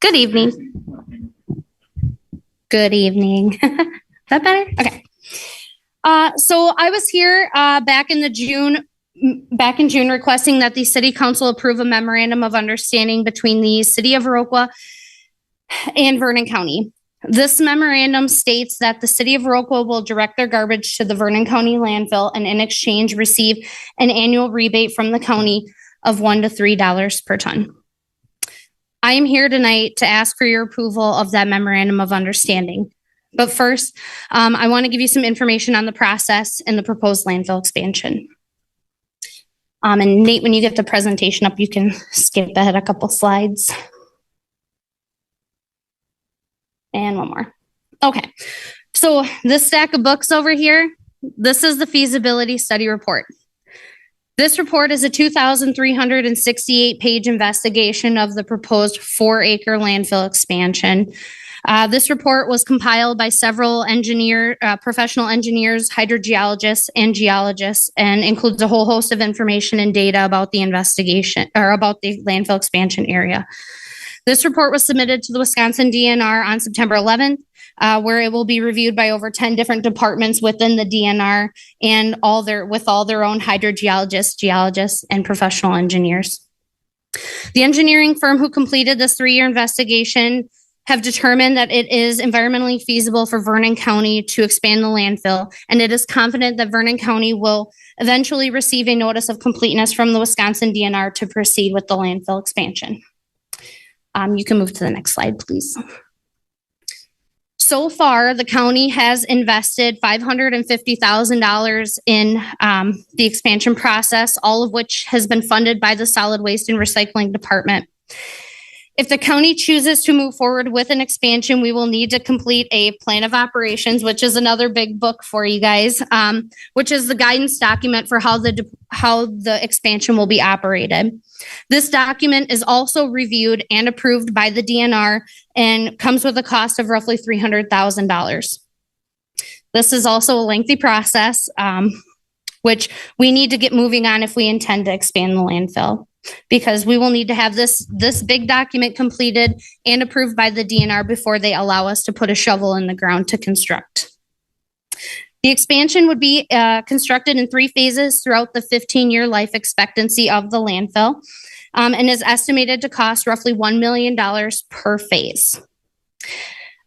Good evening. Good evening. Is that better? Okay. So I was here back in June requesting that the City Council approve a memorandum of understanding between the City of Viroqua and Vernon County. This memorandum states that the City of Viroqua will direct their garbage to the Vernon County landfill and in exchange receive an annual rebate from the county of $1 to $3 per ton. I am here tonight to ask for your approval of that memorandum of understanding. But first, I want to give you some information on the process and the proposed landfill expansion. And Nate, when you get the presentation up, you can skip ahead a couple slides. And one more. Okay, so this stack of books over here, this is the feasibility study report. This report is a 2,368-page investigation of the proposed 4-acre landfill expansion. This report was compiled by several professional engineers, hydrogeologists, and geologists, and includes a whole host of information and data about the investigation or about the landfill expansion area. This report was submitted to the Wisconsin DNR on September 11th, where it will be reviewed by over 10 different departments within the DNR and with all their own hydrogeologists, geologists, and professional engineers. The engineering firm who completed this 3-year investigation have determined that it is environmentally feasible for Vernon County to expand the landfill, and it is confident that Vernon County will eventually receive a notice of completeness from the Wisconsin DNR to proceed with the landfill expansion. You can move to the next slide, please. So far, the county has invested $550,000 in the expansion process, all of which has been funded by the Solid Waste and Recycling Department. If the county chooses to move forward with an expansion, we will need to complete a plan of operations, which is another big book for you guys, which is the guidance document for how the expansion will be operated. This document is also reviewed and approved by the DNR and comes with a cost of roughly $300,000. This is also a lengthy process, which we need to get moving on if we intend to expand the landfill, because we will need to have this big document completed and approved by the DNR before they allow us to put a shovel in the ground to construct. The expansion would be constructed in 3 phases throughout the 15-year life expectancy of the landfill, and is estimated to cost roughly $1 million per phase.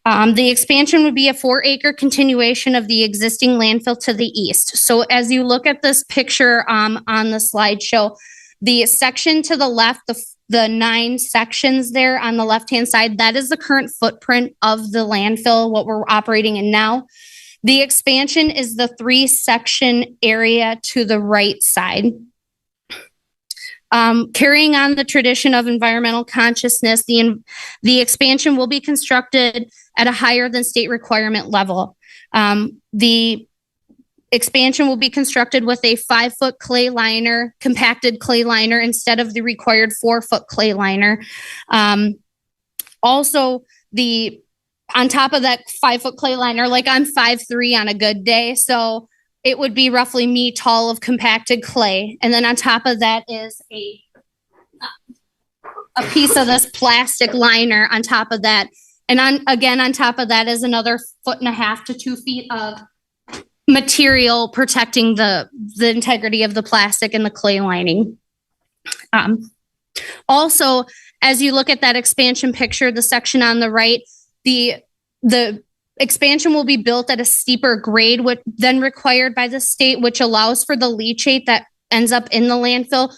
The expansion would be a 4-acre continuation of the existing landfill to the east. So as you look at this picture on the slideshow, the section to the left, the 9 sections there on the left-hand side, that is the current footprint of the landfill, what we're operating in now. The expansion is the 3-section area to the right side. Carrying on the tradition of environmental consciousness, the expansion will be constructed at a higher than state requirement level. The expansion will be constructed with a 5-foot clay liner, compacted clay liner, instead of the required 4-foot clay liner. Also, on top of that 5-foot clay liner, like I'm 5'3" on a good day, so it would be roughly me tall of compacted clay. And then on top of that is a piece of this plastic liner on top of that. And on top of that is another 1.5 to 2 feet of material protecting the integrity of the plastic and the clay lining. Also, as you look at that expansion picture, the section on the right, the expansion will be built at a steeper grade than required by the state, which allows for the leachate that ends up in the landfill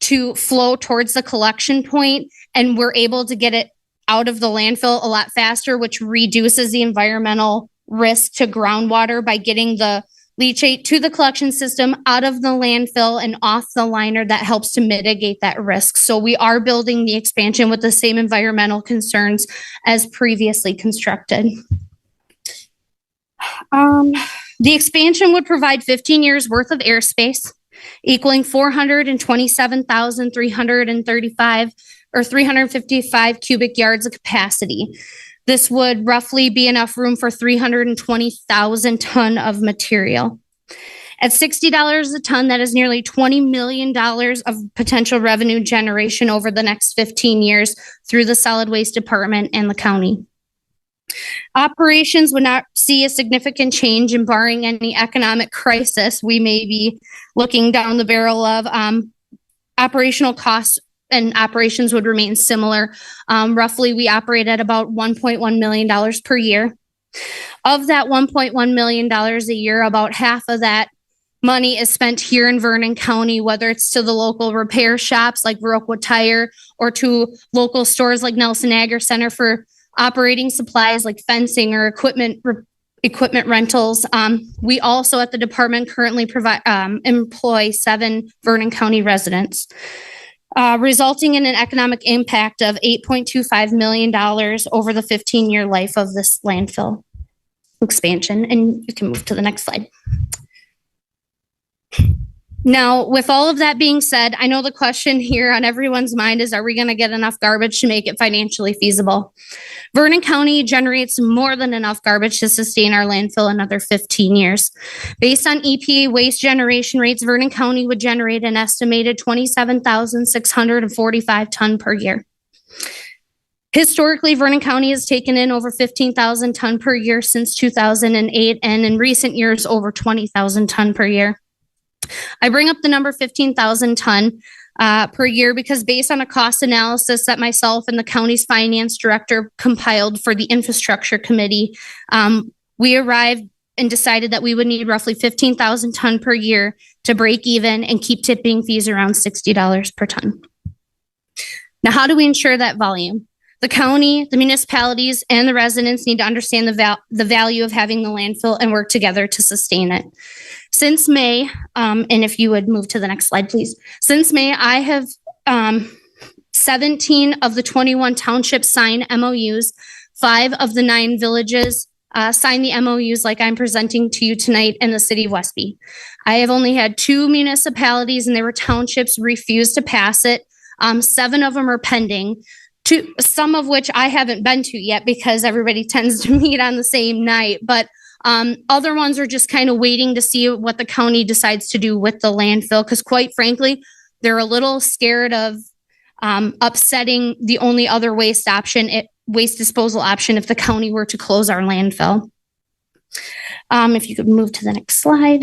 to flow towards the collection point, and we're able to get it out of the landfill a lot faster, which reduces the environmental risk to groundwater by getting the leachate to the collection system, out of the landfill, and off the liner. That helps to mitigate that risk. So we are building the expansion with the same environmental concerns as previously constructed. The expansion would provide 15 years worth of airspace, equaling 427,335 or 355 cubic yards of capacity. This would roughly be enough room for 320,000 ton of material. At $60 a ton, that is nearly $20 million of potential revenue generation over the next 15 years through the solid waste department and the county. Operations would not see a significant change, and barring any economic crisis, we may be looking down the barrel of operational costs, and operations would remain similar. Roughly, we operate at about $1.1 million per year. Of that $1.1 million a year, about half of that money is spent here in Vernon County, whether it's to the local repair shops like Viroqua Tire or to local stores like Nelson Agri Center for operating supplies like fencing or equipment rentals. We also at the department currently employ 7 Vernon County residents, resulting in an economic impact of $8.25 million over the 15-year life of this landfill expansion. And you can move to the next slide. Now, with all of that being said, I know the question here on everyone's mind is, are we going to get enough garbage to make it financially feasible? Vernon County generates more than enough garbage to sustain our landfill another 15 years. Based on EPA waste generation rates, Vernon County would generate an estimated 27,645 ton per year. Historically, Vernon County has taken in over 15,000 ton per year since 2008, and in recent years, over 20,000 ton per year. I bring up the number 15,000 ton per year because based on a cost analysis that myself and the county's finance director compiled for the infrastructure committee, we arrived and decided that we would need roughly 15,000 ton per year to break even and keep tipping fees around $60 per ton. Now, how do we ensure that volume? The county, the municipalities, and the residents need to understand the value of having the landfill and work together to sustain it. Since May, and if you would move to the next slide, please. Since May, I have 17 of the 21 townships sign MOUs. 5 of the 9 villages signed the MOUs like I'm presenting to you tonight in the city of Westby. I have only had 2 municipalities, and they were townships, refuse to pass it. 7 of them are pending. Some of which I haven't been to yet because everybody tends to meet on the same night. But other ones are just kind of waiting to see what the county decides to do with the landfill. Because quite frankly, they're a little scared of upsetting the only other waste disposal option if the county were to close our landfill. If you could move to the next slide.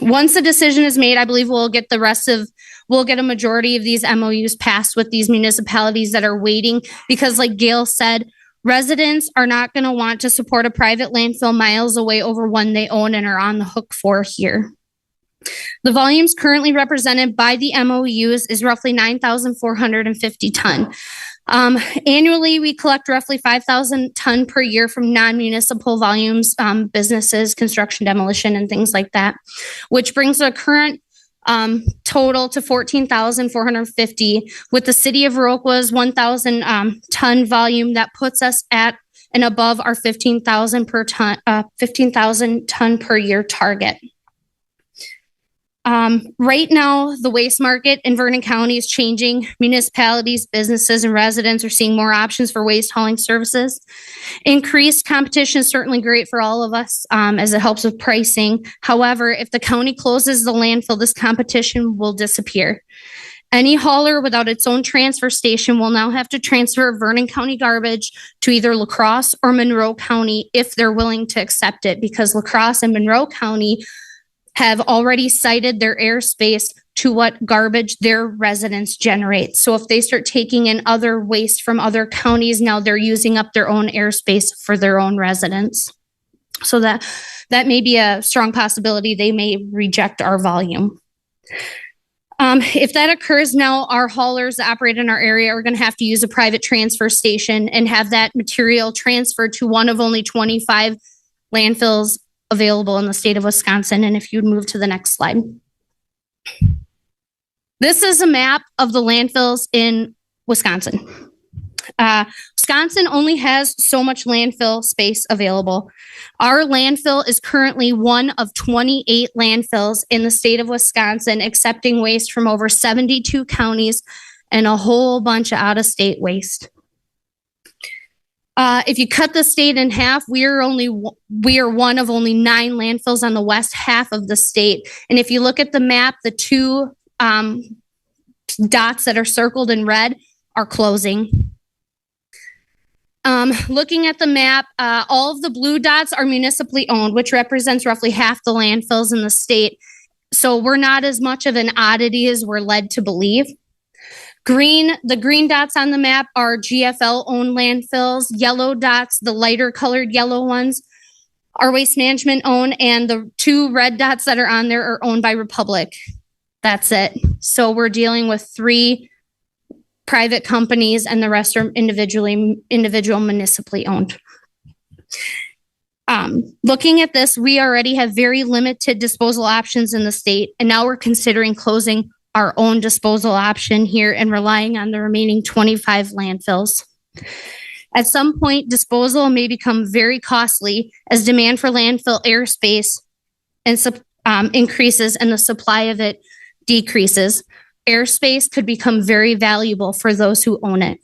Once the decision is made, I believe we'll get a majority of these MOUs passed with these municipalities that are waiting because like Gail said, residents are not going to want to support a private landfill miles away over one they own and are on the hook for here. The volumes currently represented by the MOUs is roughly 9,450 ton. Annually, we collect roughly 5,000 ton per year from non-municipal volumes, businesses, construction, demolition, and things like that, which brings the current total to 14,450 with the city of Viroqua's 1,000 ton volume. That puts us at and above our 15,000 ton per year target. Right now, the waste market in Vernon County is changing. Municipalities, businesses, and residents are seeing more options for waste hauling services. Increased competition is certainly great for all of us as it helps with pricing. However, if the county closes the landfill, this competition will disappear. Any hauler without its own transfer station will now have to transfer Vernon County garbage to either La Crosse or Monroe County if they're willing to accept it, because La Crosse and Monroe County have already cited their airspace to what garbage their residents generate. So if they start taking in other waste from other counties, now they're using up their own airspace for their own residents. So that may be a strong possibility they may reject our volume. If that occurs, now our haulers that operate in our area are going to have to use a private transfer station and have that material transferred to one of only 25 landfills available in the state of Wisconsin. And if you'd move to the next slide. This is a map of the landfills in Wisconsin. Wisconsin only has so much landfill space available. Our landfill is currently one of 28 landfills in the state of Wisconsin, accepting waste from over 72 counties and a whole bunch of out-of-state waste. If you cut the state in half, we are one of only 9 landfills on the west half of the state. And if you look at the map, the 2 dots that are circled in red are closing. Looking at the map, all of the blue dots are municipally owned, which represents roughly half the landfills in the state. So we're not as much of an oddity as we're led to believe. The green dots on the map are GFL-owned landfills. Yellow dots, the lighter colored yellow ones, are Waste Management owned, and the 2 red dots that are on there are owned by Republic. That's it. So we're dealing with 3 private companies, and the rest are individual municipally owned. Looking at this, we already have very limited disposal options in the state, and now we're considering closing our own disposal option here and relying on the remaining 25 landfills. At some point, disposal may become very costly as demand for landfill airspace increases and the supply of it decreases. Airspace could become very valuable for those who own it.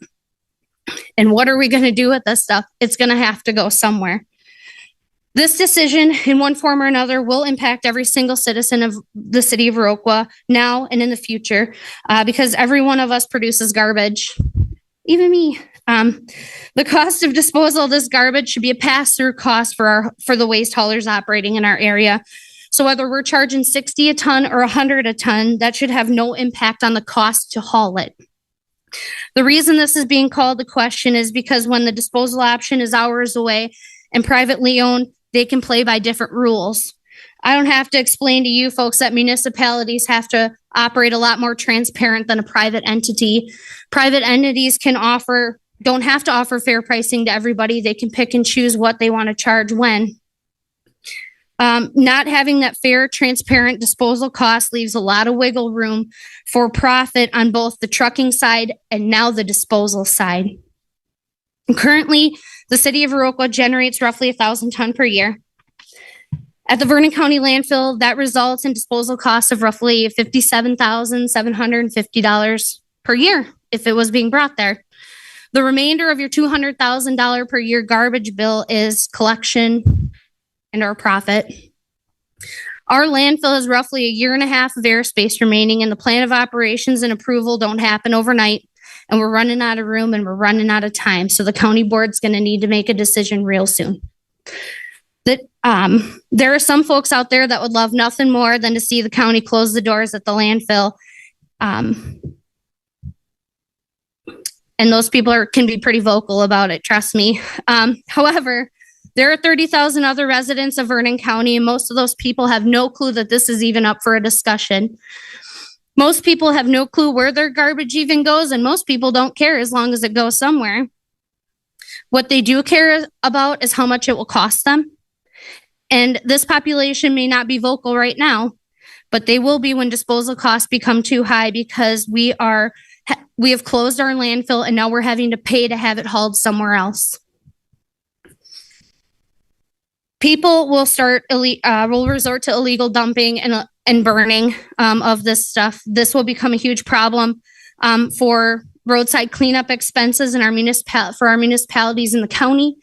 And what are we going to do with this stuff? It's going to have to go somewhere. This decision, in one form or another, will impact every single citizen of the city of Viroqua now and in the future, because every one of us produces garbage, even me. The cost of disposal of this garbage should be a pass-through cost for the waste haulers operating in our area. So whether we're charging $60 a ton or $100 a ton, that should have no impact on the cost to haul it. The reason this is being called the question is because when the disposal option is hours away and privately owned, they can play by different rules. I don't have to explain to you folks that municipalities have to operate a lot more transparent than a private entity. Private entities don't have to offer fair pricing to everybody. They can pick and choose what they want to charge when. Not having that fair, transparent disposal cost leaves a lot of wiggle room for profit on both the trucking side and now the disposal side. Currently, the city of Viroqua generates roughly 1,000 tons per year. At the Vernon County landfill, that results in disposal costs of roughly $57,750 per year if it was being brought there. The remainder of your $200,000 per year garbage bill is collection and our profit. Our landfill has roughly a year and a half of airspace remaining, and the plan of operations and approval don't happen overnight. And we're running out of room and we're running out of time. So the county board's going to need to make a decision real soon. There are some folks out there that would love nothing more than to see the county close the doors at the landfill. And those people can be pretty vocal about it, trust me. However, there are 30,000 other residents of Vernon County, and most of those people have no clue that this is even up for a discussion. Most people have no clue where their garbage even goes, and most people don't care as long as it goes somewhere. What they do care about is how much it will cost them. And this population may not be vocal right now, but they will be when disposal costs become too high because we have closed our landfill and now we're having to pay to have it hauled somewhere else. People will resort to illegal dumping and burning of this stuff. This will become a huge problem for roadside cleanup expenses in for our municipalities in the county.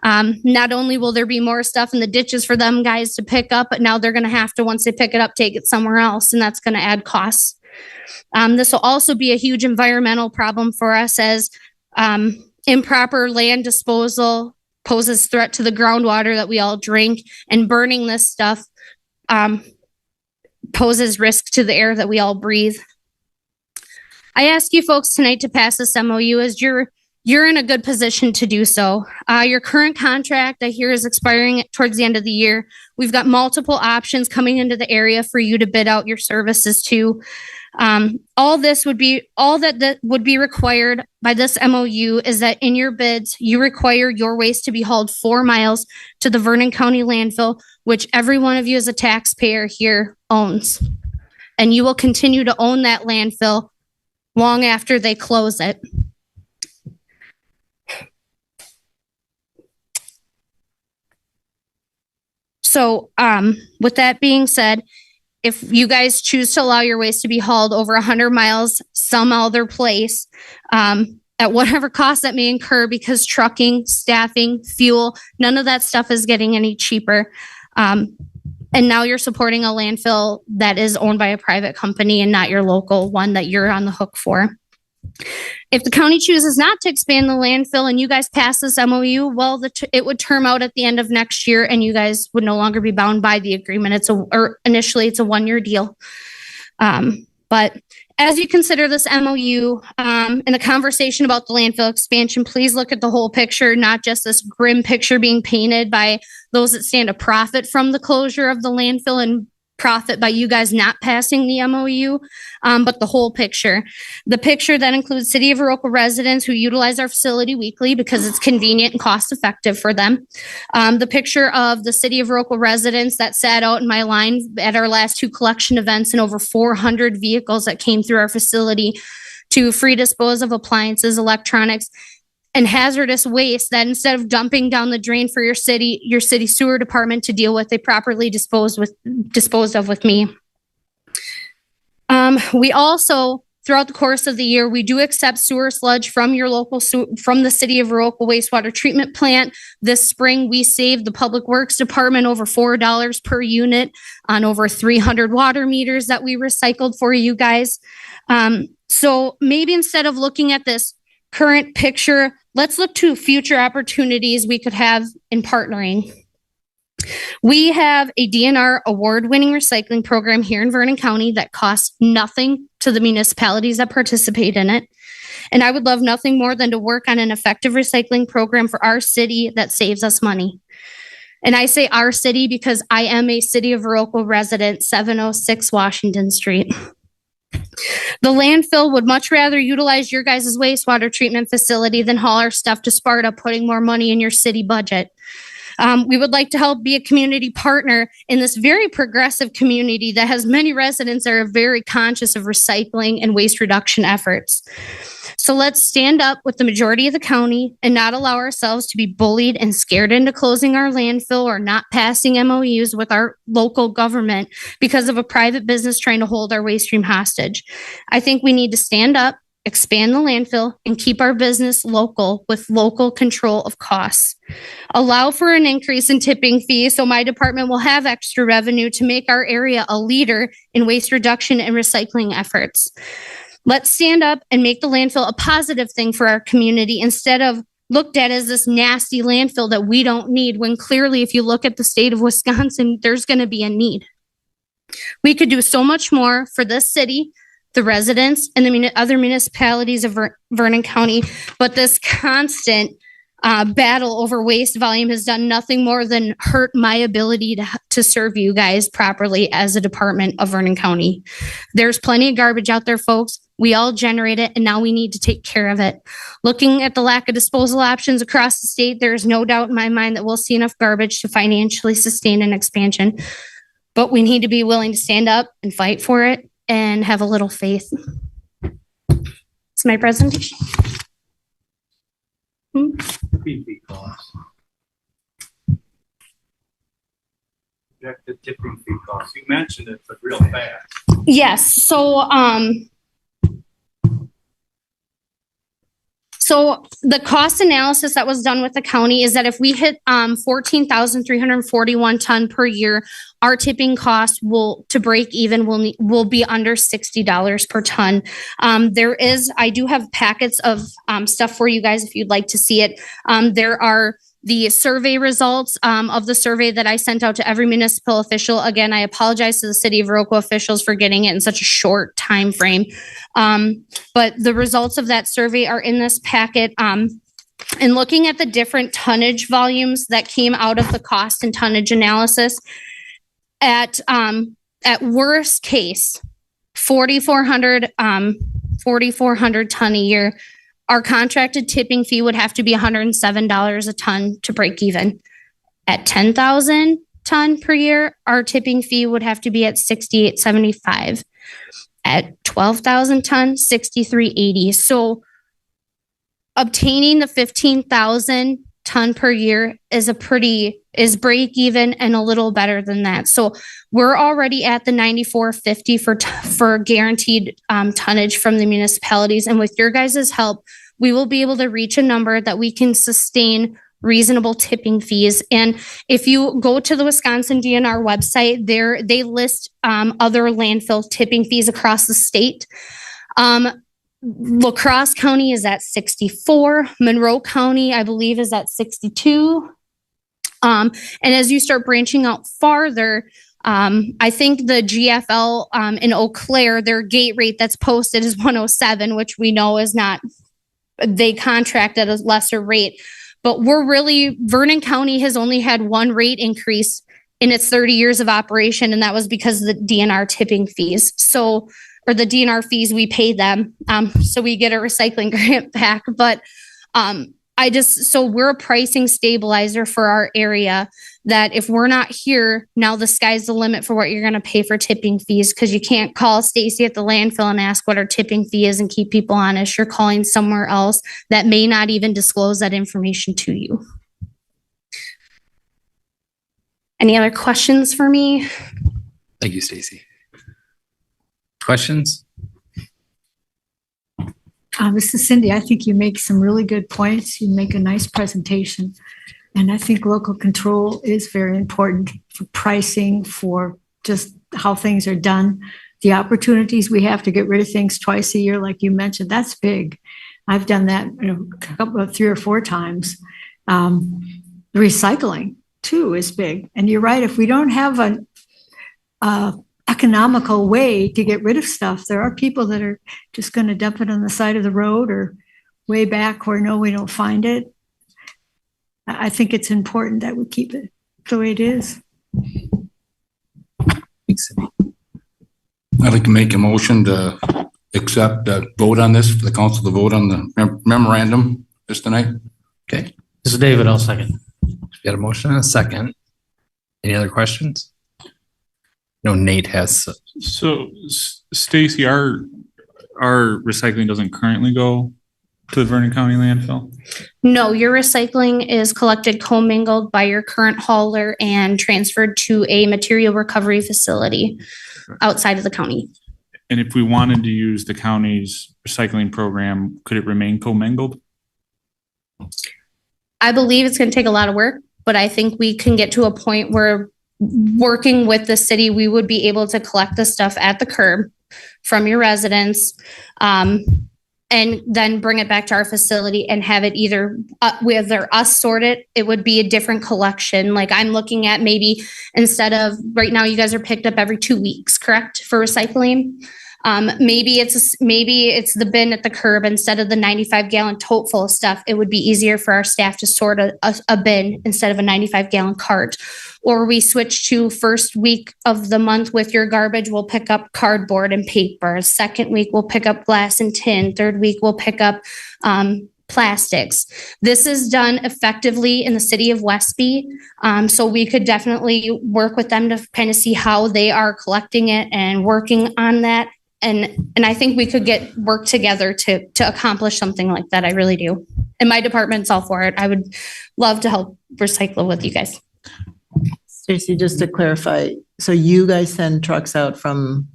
Not only will there be more stuff in the ditches for them guys to pick up, but now they're going to have to, once they pick it up, take it somewhere else, and that's going to add costs. This will also be a huge environmental problem for us as improper land disposal poses threat to the groundwater that we all drink, and burning this stuff poses risk to the air that we all breathe. I ask you folks tonight to pass this MOU as you're in a good position to do so. Your current contract, I hear, is expiring towards the end of the year. We've got multiple options coming into the area for you to bid out your services to. All that would be required by this MOU is that in your bids, you require your waste to be hauled 4 miles to the Vernon County landfill, which every one of you as a taxpayer here owns. And you will continue to own that landfill long after they close it. So with that being said, if you guys choose to allow your waste to be hauled over 100 miles some other place, at whatever cost that may incur, because trucking, staffing, fuel, none of that stuff is getting any cheaper. And now you're supporting a landfill that is owned by a private company and not your local one that you're on the hook for. If the county chooses not to expand the landfill and you guys pass this MOU, well, it would term out at the end of next year and you guys would no longer be bound by the agreement. Initially it's a 1-year deal. But as you consider this MOU and the conversation about the landfill expansion, please look at the whole picture, not just this grim picture being painted by those that stand to profit from the closure of the landfill and profit by you guys not passing the MOU, but the whole picture. The picture that includes City of Viroqua residents who utilize our facility weekly because it's convenient and cost effective for them. The picture of the City of Viroqua residents that sat out in my line at our last 2 collection events, and over 400 vehicles that came through our facility to free dispose of appliances, electronics, and hazardous waste that instead of dumping down the drain for your city sewer department to deal with, they properly disposed of with me. We also, throughout the course of the year, we do accept sewer sludge from your local from the City of Viroqua wastewater treatment plant. This spring, we saved the Public Works Department over $4 per unit on over 300 water meters that we recycled for you guys. So maybe instead of looking at this current picture, let's look to future opportunities we could have in partnering. We have a DNR award-winning recycling program here in Vernon County that costs nothing to the municipalities that participate in it. And I would love nothing more than to work on an effective recycling program for our city that saves us money. And I say our city because I am a City of Viroqua resident, 706 Washington Street. The landfill would much rather utilize your guys' wastewater treatment facility than haul our stuff to Sparta, putting more money in your city budget. We would like to help be a community partner in this very progressive community that has many residents that are very conscious of recycling and waste reduction efforts. So let's stand up with the majority of the county and not allow ourselves to be bullied and scared into closing our landfill or not passing MOUs with our local government because of a private business trying to hold our waste stream hostage. I think we need to stand up, expand the landfill, and keep our business local with local control of costs. Allow for an increase in tipping fees so my department will have extra revenue to make our area a leader in waste reduction and recycling efforts. Let's stand up and make the landfill a positive thing for our community instead of looked at as this nasty landfill that we don't need, when clearly if you look at the state of Wisconsin, there's going to be a need. We could do so much more for this city, the residents, and the other municipalities of Vernon County, but this constant battle over waste volume has done nothing more than hurt my ability to serve you guys properly as a department of Vernon County. There's plenty of garbage out there, folks. We all generate it, and now we need to take care of it. Looking at the lack of disposal options across the state, there is no doubt in my mind that we'll see enough garbage to financially sustain an expansion, but we need to be willing to stand up and fight for it and have a little faith. It's my presentation. PP costs. Projected tipping fee costs. You mentioned it, but real fast. Yes. So the cost analysis that was done with the county is that if we hit 14,341 ton per year, our tipping cost to break even will be under $60 per ton. I do have packets of stuff for you guys if you'd like to see it. There are the survey results of the survey that I sent out to every municipal official. Again, I apologize to the City of Viroqua officials for getting it in such a short time frame. But the results of that survey are in this packet. And looking at the different tonnage volumes that came out of the cost and tonnage analysis, at worst case, 4,400 ton a year, our contracted tipping fee would have to be $107 a ton to break even. At 10,000 ton per year, our tipping fee would have to be at $68.75. At 12,000 ton, $63.80. So obtaining the 15,000 ton per year is break even and a little better than that. So we're already at the $94.50 for guaranteed tonnage from the municipalities. And with your guys' help, we will be able to reach a number that we can sustain reasonable tipping fees. And if you go to the Wisconsin DNR website, they list other landfill tipping fees across the state. La Crosse County is at 64. Monroe County, I believe, is at 62. And as you start branching out farther, I think the GFL in Eau Claire, their gate rate that's posted is 107, which we know is not, they contract at a lesser rate. But Vernon County has only had one rate increase in its 30 years of operation, and that was because of the DNR tipping fees. So, or the DNR fees we pay them. So we get a recycling grant back. But so we're a pricing stabilizer for our area that if we're not here, now the sky's the limit for what you're going to pay for tipping fees, because you can't call Stacy at the landfill and ask what our tipping fee is and keep people honest. You're calling somewhere else that may not even disclose that information to you. Any other questions for me? Thank you, Stacy. Questions? This is Cindy. I think you make some really good points. You make a nice presentation. And I think local control is very important for pricing, for just how things are done. The opportunities we have to get rid of things twice a year, like you mentioned, that's big. I've done that a couple of 3 or 4 times. The recycling too is big. And you're right, if we don't have an economical way to get rid of stuff, there are people that are just going to dump it on the side of the road or way back where no, we don't find it. I think it's important that we keep it the way it is. Thanks, Cindy. I'd like to make a motion to accept vote on this, for the council to vote on the memorandum this tonight. Okay. This is David. I'll second. We got a motion and a second. Any other questions? No, Nate has. So, Stacy, our recycling doesn't currently go to the Vernon County landfill? No, your recycling is collected commingled by your current hauler and transferred to a material recovery facility outside of the county. And if we wanted to use the county's recycling program, could it remain commingled? I believe it's going to take a lot of work, but I think we can get to a point where working with the city, we would be able to collect the stuff at the curb from your residents, and then bring it back to our facility and have it either us sort it. It would be a different collection. Like I'm looking at maybe instead of right now, you guys are picked up every 2 weeks, correct? For recycling. Maybe it's the bin at the curb instead of the 95-gallon tote full of stuff. It would be easier for our staff to sort a bin instead of a 95-gallon cart. Or we switch to first week of the month with your garbage, we'll pick up cardboard and paper. Second week, we'll pick up glass and tin. Third week, we'll pick up plastics. This is done effectively in the city of Westby. So we could definitely work with them to kind of see how they are collecting it and working on that. And I think we could work together to accomplish something like that. I really do. And my department's all for it. I would love to help recycle with you guys. Stacy, just to clarify, so you guys send trucks out from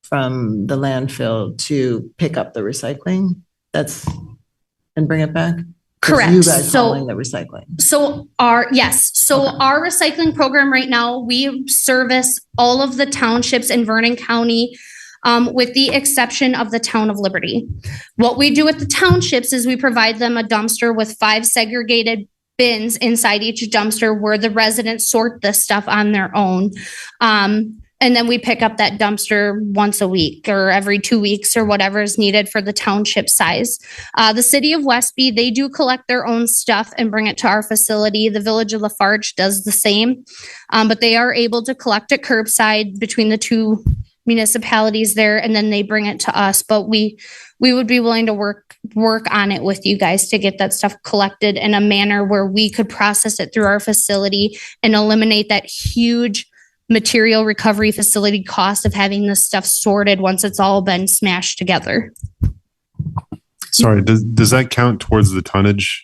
the landfill to pick up the recycling and bring it back? Correct. You guys hauling the recycling. So our recycling program right now, we service all of the townships in Vernon County, with the exception of the town of Liberty. What we do with the townships is we provide them a dumpster with 5 segregated bins inside each dumpster where the residents sort this stuff on their own. And then we pick up that dumpster once a week or every 2 weeks or whatever is needed for the township size. The city of Westby, they do collect their own stuff and bring it to our facility. The village of Lafarge does the same, but they are able to collect it curbside between the 2 municipalities there, and then they bring it to us. But we would be willing to work on it with you guys to get that stuff collected in a manner where we could process it through our facility and eliminate that huge material recovery facility cost of having this stuff sorted once it's all been smashed together. Sorry, does that count towards the tonnage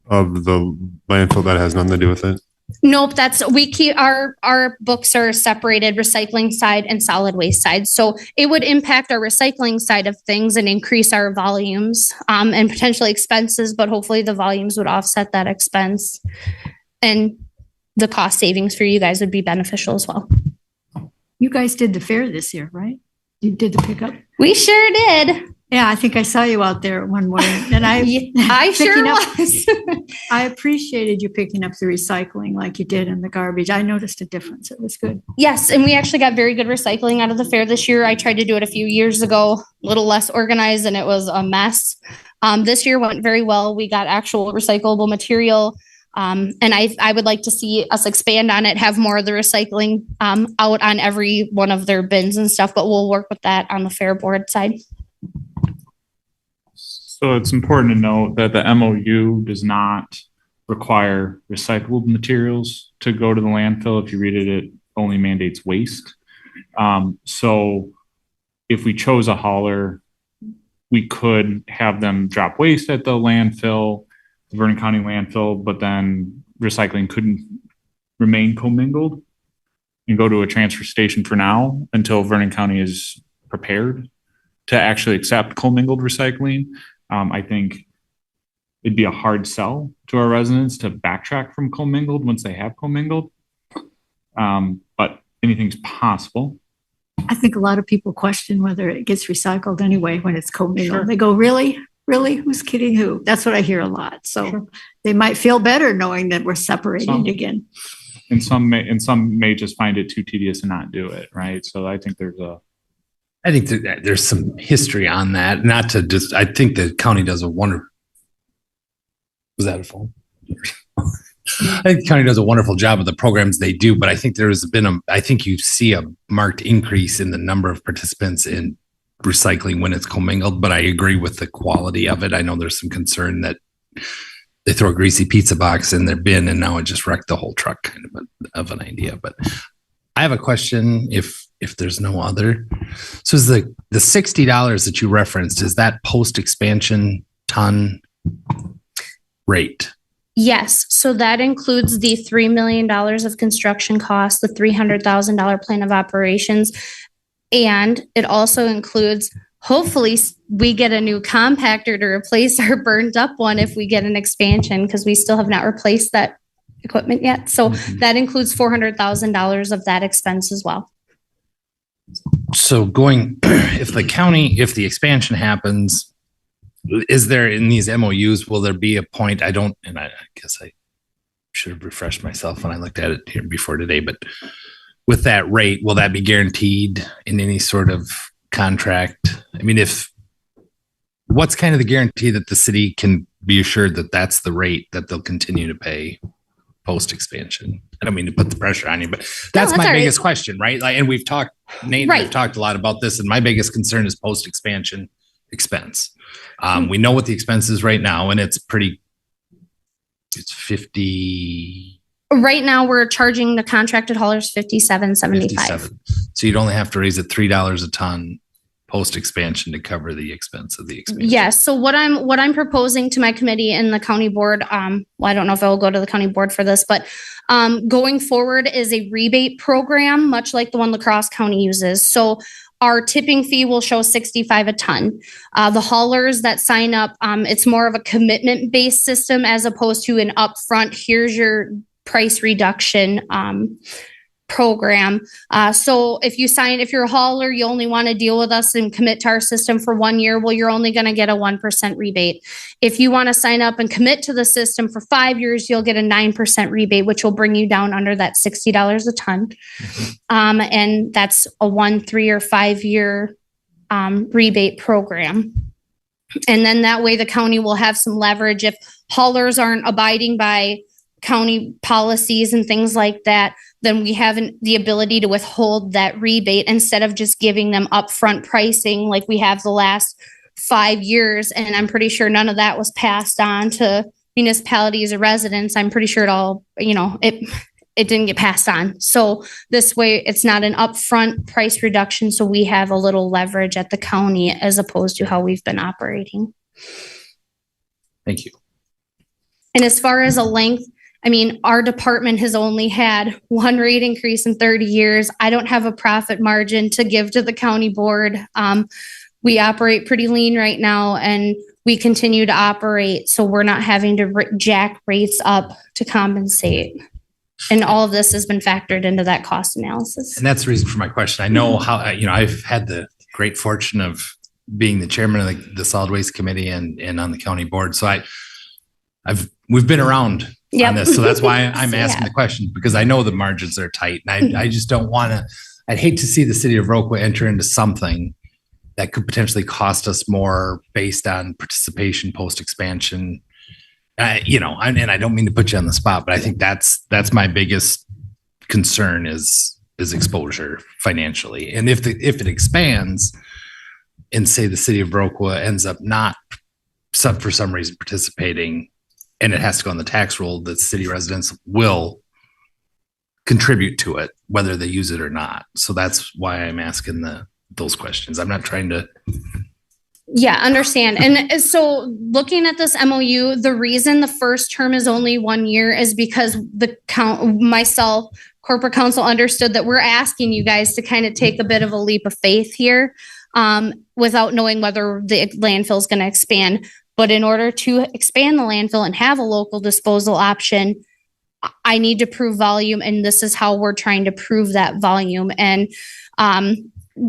of the landfill? That has nothing to do with it? Nope, we keep our books are separated, recycling side and solid waste side. So it would impact our recycling side of things and increase our volumes and potentially expenses, but hopefully the volumes would offset that expense. And the cost savings for you guys would be beneficial as well. You guys did the fair this year, right? You did the pickup? We sure did. Yeah, I think I saw you out there one morning and I Sure picking up- was. I appreciated you picking up the recycling like you did in the garbage. I noticed a difference. It was good. Yes, and we actually got very good recycling out of the fair this year. I tried to do it a few years ago, a little less organized, and it was a mess. This year went very well. We got actual recyclable material. And I would like to see us expand on it, have more of the recycling out on every one of their bins and stuff, but we'll work with that on the fair board side. So it's important to note that the MOU does not require recyclable materials to go to the landfill. If you read it, it only mandates waste. So if we chose a hauler, we could have them drop waste at the landfill, the Vernon County landfill, but then recycling couldn't remain commingled and go to a transfer station for now until Vernon County is prepared to actually accept commingled recycling. I think it'd be a hard sell to our residents to backtrack from commingled once they have commingled. But anything's possible. I think a lot of people question whether it gets recycled anyway when it's commingled. Sure. They go, really? Really? Who's kidding who? That's what I hear a lot. So they might feel better knowing that we're separating again. And some may just find it too tedious and not do it, right? So I think there's some history on that. Not to just, I think the county does a wonderful. Was that a phone? I think the county does a wonderful job of the programs they do, but I think I think you see a marked increase in the number of participants in recycling when it's commingled, but I agree with the quality of it. I know there's some concern that they throw a greasy pizza box in their bin and now it just wrecked the whole truck, kind of an idea. But I have a question if there's no other. So is the $60 that you referenced, is that post-expansion ton rate? Yes, so that includes the $3 million of construction costs, the $300,000 plan of operations, and it also includes, hopefully, we get a new compactor to replace our burned up one if we get an expansion, because we still have not replaced that equipment yet. So that includes $400,000 of that expense as well. So if the expansion happens, is there in these MOUs, will there be a point? I guess I should have refreshed myself when I looked at it here before today, but with that rate, will that be guaranteed in any sort of contract? I mean, what's kind of the guarantee that the city can be assured that that's the rate that they'll continue to pay post expansion? I don't mean to put the pressure on you, but that's my biggest question, right? Like, and we've talked, Nate and I've talked a lot about this, and my biggest concern is post expansion expense. We know what the expense is right now, and it's 50. Right now, we're charging the contracted haulers $57.75. So you'd only have to raise it $3 a ton post expansion to cover the expense of the expansion. Yes. So what I'm proposing to my committee and the county board, well, I don't know if I will go to the county board for this, but going forward is a rebate program, much like the one La Crosse County uses. So our tipping fee will show $65 a ton. The haulers that sign up, it's more of a commitment-based system as opposed to an upfront, here's your price reduction program. So if you're a hauler, you only want to deal with us and commit to our system for 1 year, well, you're only going to get a 1% rebate. If you want to sign up and commit to the system for 5 years, you'll get a 9% rebate, which will bring you down under that $60 a ton. And that's a 1, 3, or 5 year rebate program. And then that way the county will have some leverage if haulers aren't abiding by county policies and things like that, then we have the ability to withhold that rebate instead of just giving them upfront pricing like we have the last 5 years. And I'm pretty sure none of that was passed on to municipalities or residents. I'm pretty sure it didn't get passed on. So this way it's not an upfront price reduction. So we have a little leverage at the county as opposed to how we've been operating. Thank you. And as far as a length, I mean, our department has only had one rate increase in 30 years. I don't have a profit margin to give to the county board. We operate pretty lean right now and we continue to operate. So we're not having to jack rates up to compensate. And all of this has been factored into that cost analysis. And that's the reason for my question. I know how, I've had the great fortune of being the chairman of the solid waste committee and on the county board. So we've been around on this. So that's why I'm asking the question, because I know the margins are tight and I just don't want to, I'd hate to see the city of Viroqua enter into something that could potentially cost us more based on participation post-expansion. And I don't mean to put you on the spot, but I think that's my biggest concern is exposure financially. And if it expands and say the city of Viroqua ends up not for some reason participating and it has to go on the tax roll, the city residents will contribute to it, whether they use it or not. So that's why I'm asking those questions. I'm not trying to. Yeah, understand. And so looking at this MOU, the reason the first term is only 1 year is because myself, corporate counsel understood that we're asking you guys to kind of take a bit of a leap of faith here without knowing whether the landfill is going to expand. But in order to expand the landfill and have a local disposal option, I need to prove volume. And this is how we're trying to prove that volume. And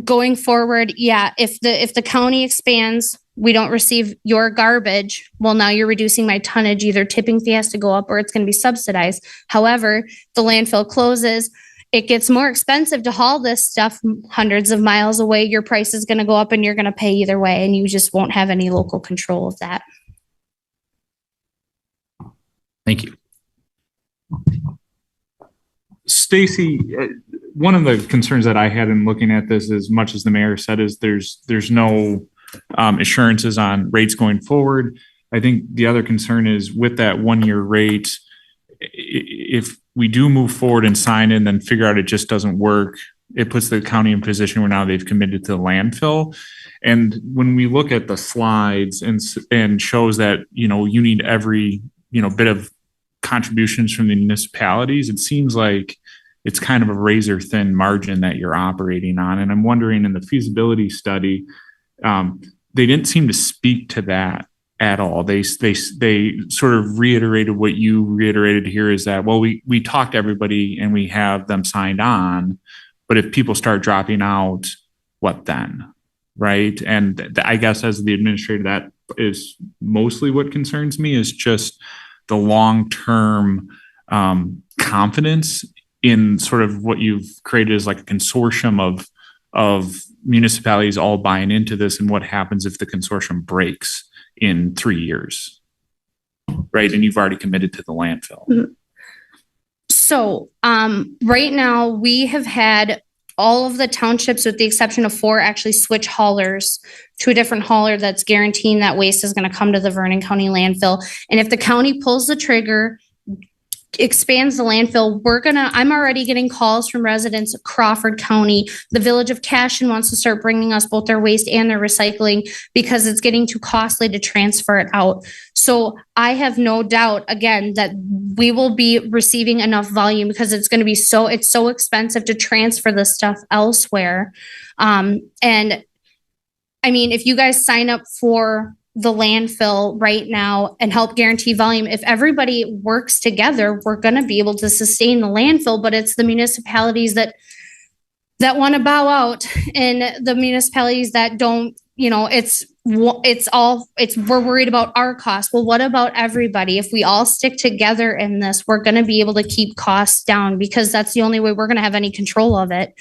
going forward, if the county expands, we don't receive your garbage. Well, now you're reducing my tonnage. Either tipping fee has to go up or it's going to be subsidized. However, the landfill closes. It gets more expensive to haul this stuff hundreds of miles away. Your price is going to go up and you're going to pay either way. And you just won't have any local control of that. Thank you. Stacy, one of the concerns that I had in looking at this, as much as the mayor said, is there's no assurances on rates going forward. I think the other concern is with that 1 year rate, if we do move forward and sign it and then figure out it just doesn't work, it puts the county in a position where now they've committed to the landfill. And when we look at the slides and shows that, you need every, bit of contributions from the municipalities, it seems like it's kind of a razor thin margin that you're operating on. And I'm wondering, in the feasibility study, they didn't seem to speak to that at all. They sort of reiterated what you reiterated here, is that, well, we talked to everybody and we have them signed on, but if people start dropping out, what then? Right. And I guess as the administrator, that is mostly what concerns me, is just the long-term confidence in sort of what you've created as like a consortium of municipalities all buying into this, and what happens if the consortium breaks in 3 years, right? And you've already committed to the landfill. Mm-hmm. So right now we have had all of the townships, with the exception of 4, actually switch haulers to a different hauler that's guaranteeing that waste is going to come to the Vernon County landfill. And if the county pulls the trigger, expands the landfill, I'm already getting calls from residents of Crawford County. The village of Cashin wants to start bringing us both their waste and their recycling because it's getting too costly to transfer it out. So I have no doubt, again, that we will be receiving enough volume, because it's going to be it's so expensive to transfer this stuff elsewhere. And I mean, if you guys sign up for the landfill right now and help guarantee volume, if everybody works together, we're going to be able to sustain the landfill. But it's the municipalities that want to bow out, and the municipalities that don't, we're worried about our costs. Well, what about everybody? If we all stick together in this, we're going to be able to keep costs down, because that's the only way we're going to have any control of it.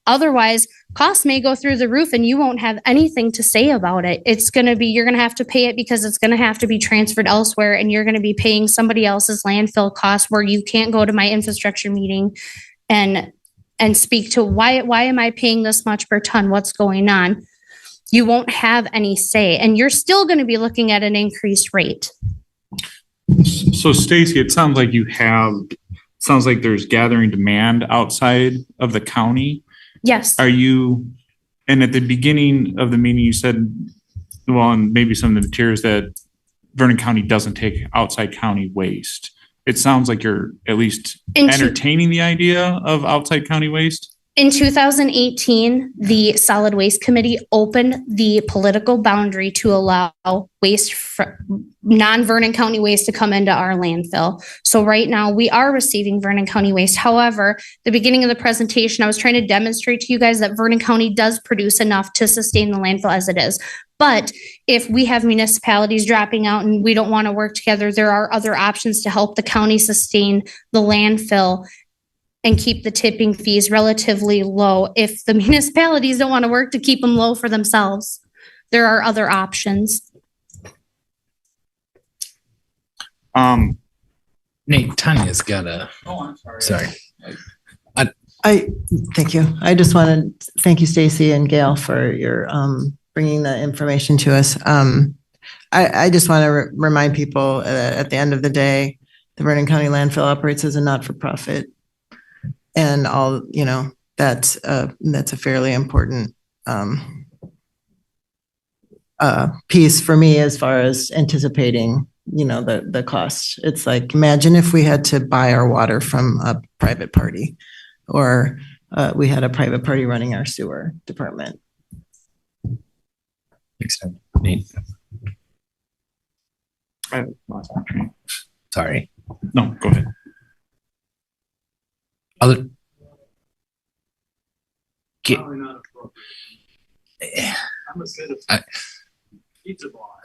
Otherwise, costs may go through the roof and you won't have anything to say about it. You're going to have to pay it because it's going to have to be transferred elsewhere, and you're going to be paying somebody else's landfill costs, where you can't go to my infrastructure meeting and speak to why am I paying this much per ton? What's going on? You won't have any say, and you're still going to be looking at an increased rate. So Stacy, it sounds like there's gathering demand outside of the county. Yes. And at the beginning of the meeting, you said, well, and maybe some of the materials, that Vernon County doesn't take outside county waste. it sounds like you're at least In two- entertaining the idea of outside county waste. In 2018, the Solid Waste Committee opened the political boundary to allow non-Vernon County waste to come into our landfill. So right now, we are receiving Vernon County waste. However, the beginning of the presentation, I was trying to demonstrate to you guys that Vernon County does produce enough to sustain the landfill as it is. But if we have municipalities dropping out and we don't want to work together, there are other options to help the county sustain the landfill and keep the tipping fees relatively low. If the municipalities don't want to work to keep them low for themselves, there are other options. Nate, Tanya's got a, Oh, I'm sorry. sorry. Thank you. I just want to thank you, Stacy and Gail, for your bringing the information to us. I just want to remind people at the end of the day, the Vernon County landfill operates as a not-for-profit. And all, that's a fairly important piece for me as far as anticipating, the cost. It's like, imagine if we had to buy our water from a private party, or we had a private party running our sewer department. Makes sense. Nate, sorry. No, go ahead. Other. Probably not appropriate. I'm a citizen. Pizza bar.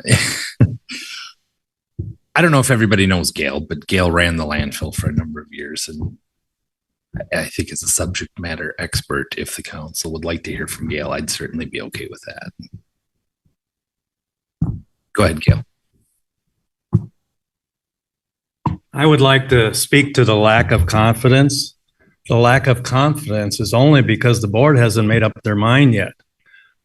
I don't know if everybody knows Gail, but Gail ran the landfill for a number of years, and I think as a subject matter expert, if the council would like to hear from Gail, I'd certainly be okay with that. Go ahead, Gail. I would like to speak to the lack of confidence. The lack of confidence is only because the board hasn't made up their mind yet.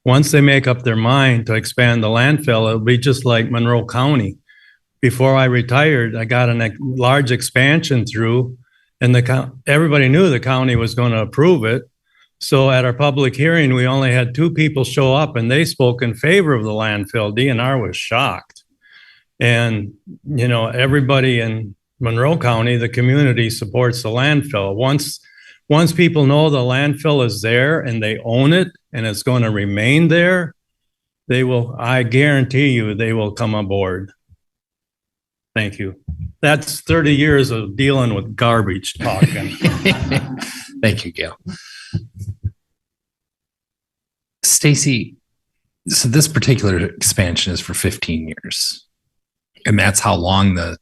Once they make up their mind to expand the landfill, it'll be just like Monroe County. Before I retired, I got a large expansion through, and everybody knew the county was going to approve it. So at our public hearing, we only had 2 people show up, and they spoke in favor of the landfill. DNR was shocked. And, everybody in Monroe County, the community supports the landfill. Once people know the landfill is there and they own it and it's going to remain there, I guarantee you, they will come aboard. Thank you. That's 30 years of dealing with garbage talking. Thank you, Gail. Stacy, so this particular expansion is for 15 years. And that's how long the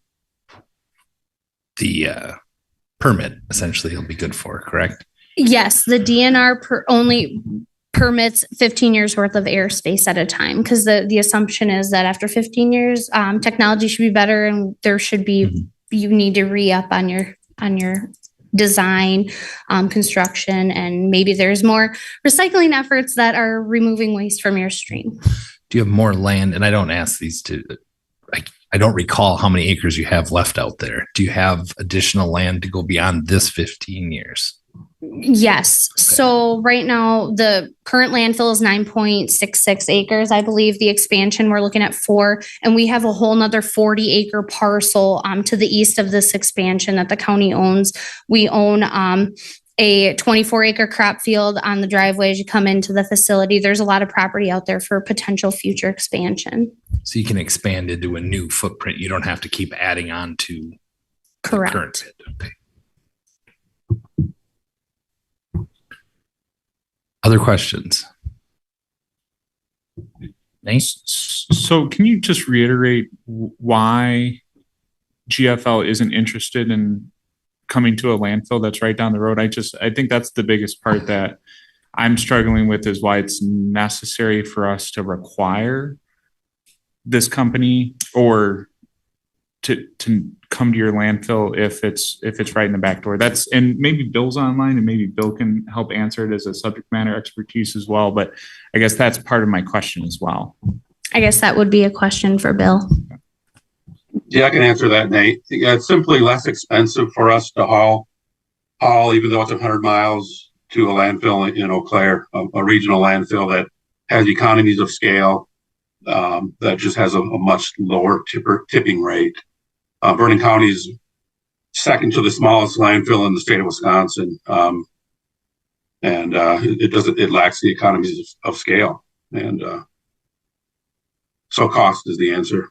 permit essentially will be good for, correct? Yes, the DNR only permits 15 years worth of airspace at a time, because the assumption is that after 15 years, technology should be better, and there should be you need to re-up on your design, construction, and maybe there's more recycling efforts that are removing waste from your stream. Do you have more land? And I don't ask these to. I don't recall how many acres you have left out there. Do you have additional land to go beyond this 15 years? Yes. Okay. So right now, the current landfill is 9.66 acres. I believe the expansion, we're looking at 4, and we have a whole nother 40-acre parcel to the east of this expansion that the county owns. We own a 24-acre crop field on the driveway as you come into the facility. There's a lot of property out there for potential future expansion. So you can expand into a new footprint. You don't have to keep adding on to correct. The current pit. Okay. Other questions? Nate? So can you just reiterate why GFL isn't interested in coming to a landfill that's right down the road? I think that's the biggest part that I'm struggling with, is why it's necessary for us to require this company or to come to your landfill if it's right in the back door. And maybe Bill's online, and maybe Bill can help answer it as a subject matter expertise as well. But I guess that's part of my question as well. I guess that would be a question for Bill. Yeah, I can answer that, Nate. Yeah, it's simply less expensive for us to haul, even though it's 100 miles, to a landfill in Eau Claire, a regional landfill that has economies of scale, that just has a much lower tipping rate. Vernon County's second to the smallest landfill in the state of Wisconsin. It lacks the economies of scale. And so cost is the answer.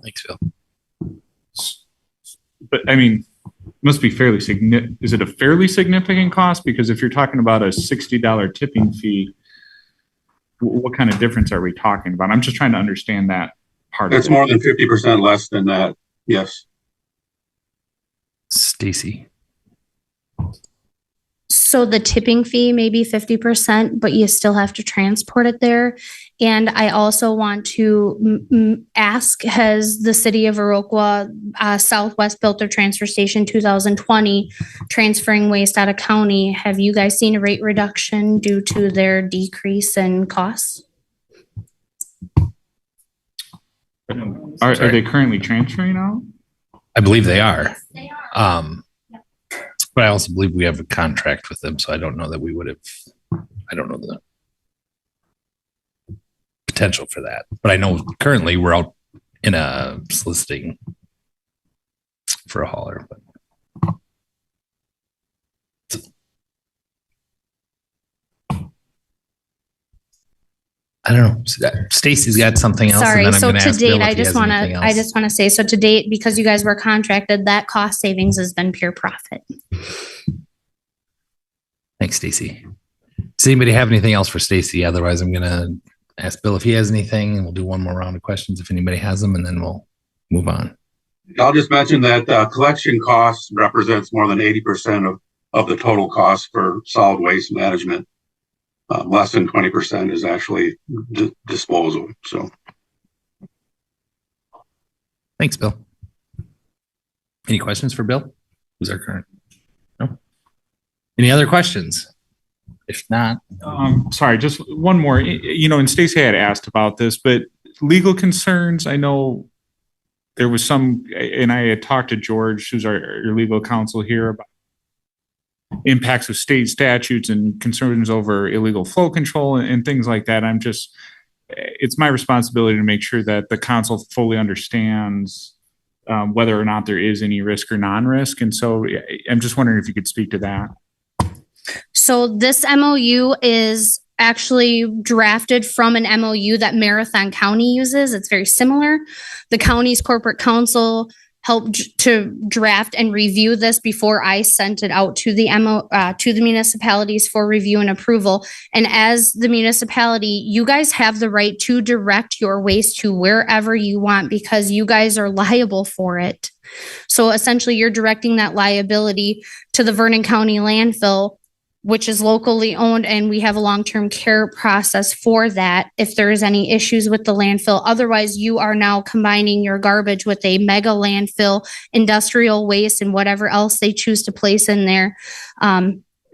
Thanks, Phil. But I mean, must be fairly significant. Is it a fairly significant cost? Because if you're talking about a $60 tipping fee, what kind of difference are we talking about? I'm just trying to understand that part. It's more than 50% less than that. Yes. Stacy. So the tipping fee may be 50%, but you still have to transport it there. And I also want to ask, has the city of Viroqua Southwest built their transfer station 2020, transferring waste out of county? Have you guys seen a rate reduction due to their decrease in costs? Are they currently transferring out? I believe they are. But I also believe we have a contract with them, so I don't know that we would have, I don't know the potential for that. But I know currently we're out in a soliciting for a hauler. But I don't know. Stacy's got something else. Sorry. And then So I'm gonna to ask Bill date, if I he just has want anything to, else. I just want to say, so to date, because you guys were contracted, that cost savings has been pure profit. Thanks, Stacy. Does anybody have anything else for Stacy? Otherwise, I'm gonna ask Bill if he has anything, and we'll do one more round of questions if anybody has them, and then we'll move on. I'll just mention that collection costs represents more than 80% of the total cost for solid waste management. Less than 20% is actually disposal. So, Thanks, Bill. Any questions for Bill? Who's our current? No. Any other questions? If not, Sorry, just one more. You know, and Stacy had asked about this, but legal concerns. I know there was some, and I had talked to George, who's our legal counsel here, about impacts of state statutes and concerns over illegal flow control and things like that. It's my responsibility to make sure that the council fully understands whether or not there is any risk or non-risk. And so I'm just wondering if you could speak to that. So this MOU is actually drafted from an MOU that Marathon County uses. It's very similar. The county's corporate counsel helped to draft and review this before I sent it out to the to the municipalities for review and approval. And as the municipality, you guys have the right to direct your waste to wherever you want because you guys are liable for it. So essentially, you're directing that liability to the Vernon County landfill, which is locally owned, and we have a long-term care process for that if there is any issues with the landfill. Otherwise, you are now combining your garbage with a mega landfill, industrial waste, and whatever else they choose to place in there.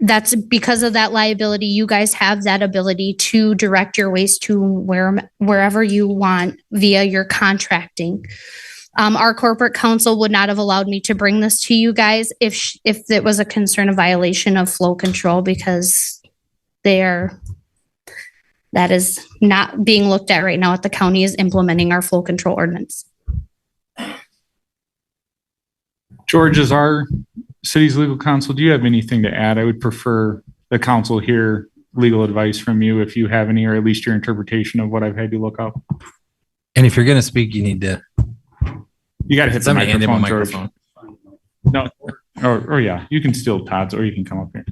That's because of that liability. You guys have that ability to direct your waste to wherever you want via your contracting. Our corporate counsel would not have allowed me to bring this to you guys if it was a concern of violation of flow control because that is not being looked at right now at the county is implementing our flow control ordinance. George, as our city's legal counsel, do you have anything to add? I would prefer the council hear legal advice from you if you have any, or at least your interpretation of what I've had you look up. and if you're going to speak, you need to. You got to hit the Somebody hand him a microphone, George. microphone. No, or yeah, you can steal Todd's, or you can come up here.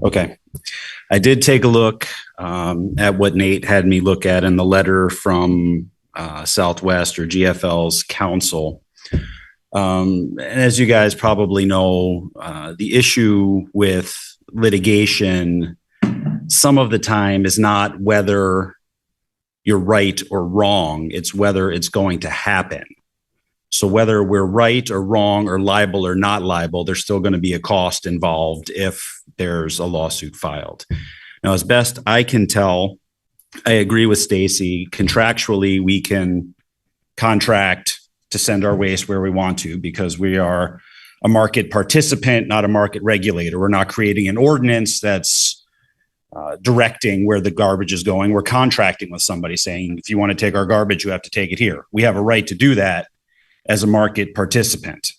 Okay. I did take a look at what Nate had me look at in the letter from Southwest or GFL's counsel. And as you guys probably know, the issue with litigation some of the time is not whether you're right or wrong, it's whether it's going to happen. So whether we're right or wrong or liable or not liable, there's still going to be a cost involved if there's a lawsuit filed. Now, as best I can tell, I agree with Stacy. Contractually, we can contract to send our waste where we want to because we are a market participant, not a market regulator. We're not creating an ordinance that's directing where the garbage is going. We're contracting with somebody saying, if you want to take our garbage, you have to take it here. We have a right to do that as a market participant.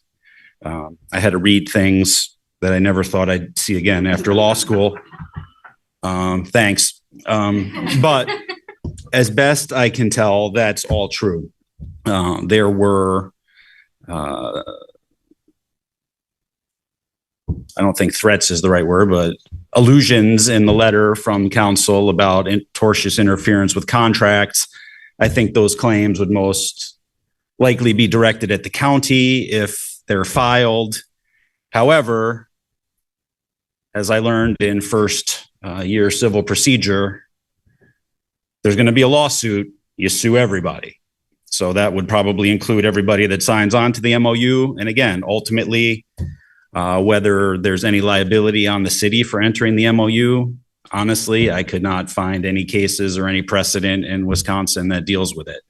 I had to read things that I never thought I'd see again after law school. Thanks. But as best I can tell, that's all true. There were, I don't think threats is the right word, but allusions in the letter from council about tortious interference with contracts. I think those claims would most likely be directed at the county if they're filed. However, as I learned in first year civil procedure, there's going to be a lawsuit. You sue everybody. So that would probably include everybody that signs on to the MOU. And again, ultimately, whether there's any liability on the city for entering the MOU, honestly, I could not find any cases or any precedent in Wisconsin that deals with it.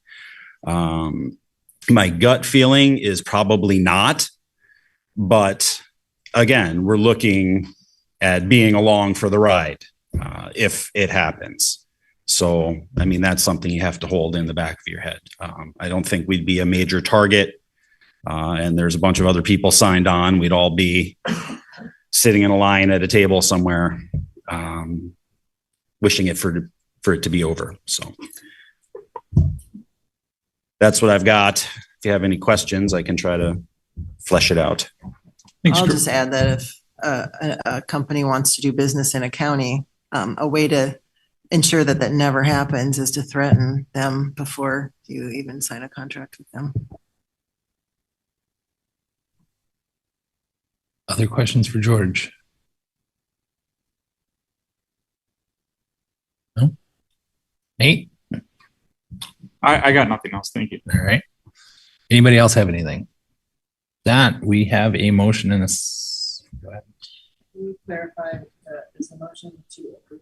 My gut feeling is probably not, but again, we're looking at being along for the ride if it happens. So, I mean, that's something you have to hold in the back of your head. I don't think we'd be a major target. And there's a bunch of other people signed on. We'd all be sitting in a line at a table somewhere, wishing it for it to be over. So that's what I've got. If you have any questions, I can try to flesh it out. I'll just add that if a company wants to do business in a county, a way to ensure that that never happens is to threaten them before you even sign a contract with them. Other questions for George? No? Nate? I got nothing else. Thank you. All right. Anybody else have anything? That we have a motion and go ahead. Can you clarify is the motion to approve?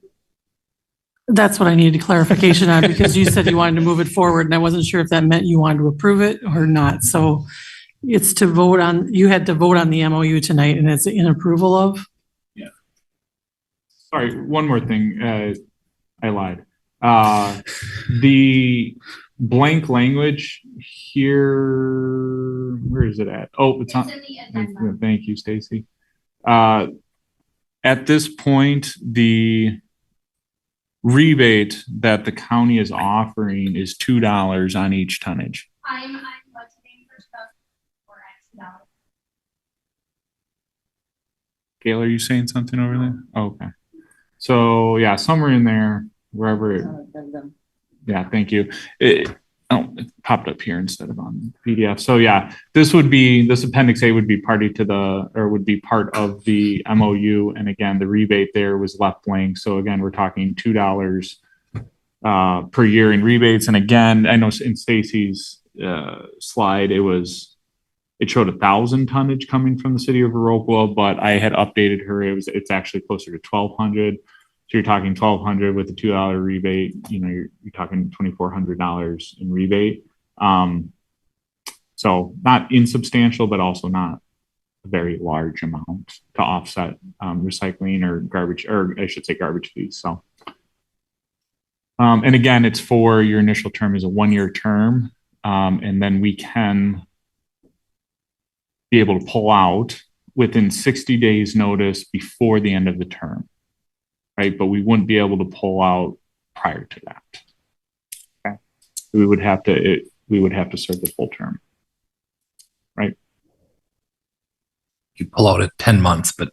That's what I needed clarification on because you said you wanted to move it forward and I wasn't sure if that meant you wanted to approve it or not. So it's to vote on, you had to vote on the MOU tonight and it's in approval of? Yeah. Sorry, one more thing. I lied. The blank language here, where is it at? Oh, it's on. Thank you, Stacy. At this point, the rebate that the county is offering is $2 on each tonnage. I'm budgeting for stuff for $X. Gail, are you saying something over there? Oh, okay. So yeah, somewhere in there, wherever. Yeah, thank you. It popped up here instead of on PDF. So yeah, this appendix A would be would be part of the MOU. And again, the rebate there was left blank. So again, we're talking $2 per year in rebates. And again, I know in Stacy's slide, it showed 1,000 tonnage coming from the city of Viroqua, but I had updated her. It's actually closer to 1,200. So you're talking 1,200 with a $2 rebate. You know, you're talking $2,400 in rebate. So not insubstantial, but also not a very large amount to offset recycling or garbage, or I should say garbage fees. So, and again, it's for your initial term is a 1-year term, and then we can be able to pull out within 60 days notice before the end of the term. Right, but we wouldn't be able to pull out prior to that. Okay, we would have to serve the full term. Right. You pull out at 10 months, but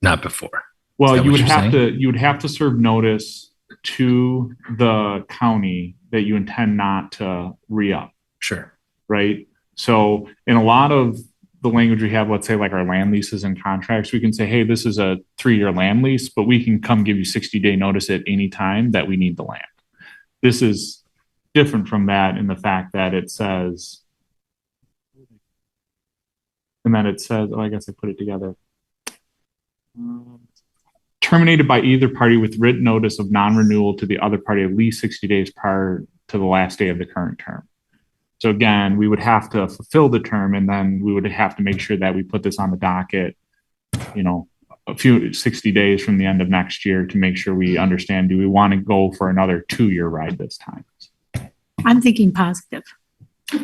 not before. Well, you would have to serve notice to the county that you intend not to re-up. Sure. Right. So in a lot of the language we have, let's say like our land leases and contracts, we can say, hey, this is a 3-year land lease, but we can come give you 60-day notice at any time that we need the land. This is different from that in the fact that it says, and then it says, oh, I guess I put it together. Terminated by either party with written notice of non-renewal to the other party at least 60 days prior to the last day of the current term. So again, we would have to fulfill the term and then we would have to make sure that we put this on the docket, a few 60 days from the end of next year to make sure we understand, do we want to go for another 2-year ride this time? I'm thinking positive.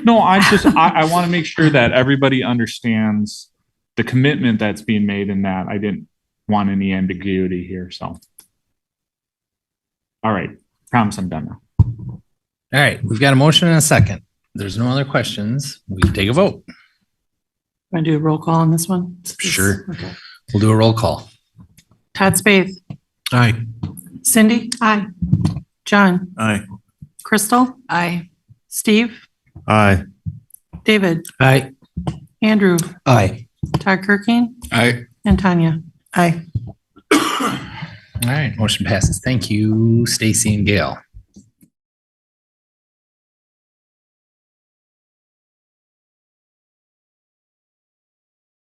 No, I want to make sure that everybody understands the commitment that's being made in that. I didn't want any ambiguity here, so. All right, promise I'm done now. All right, we've got a motion and a second. There's no other questions. We can take a vote. Want to do a roll call on this one? Sure. Okay. We'll do a roll call. Todd Spaeth, Aye. Cindy, Aye. John, Aye. Crystal, Aye. Steve, Aye. David, Aye. Andrew, Aye. Todd Kirking, Aye. and Tanya. Aye. All right, motion passes. Thank you, Stacy and Gail.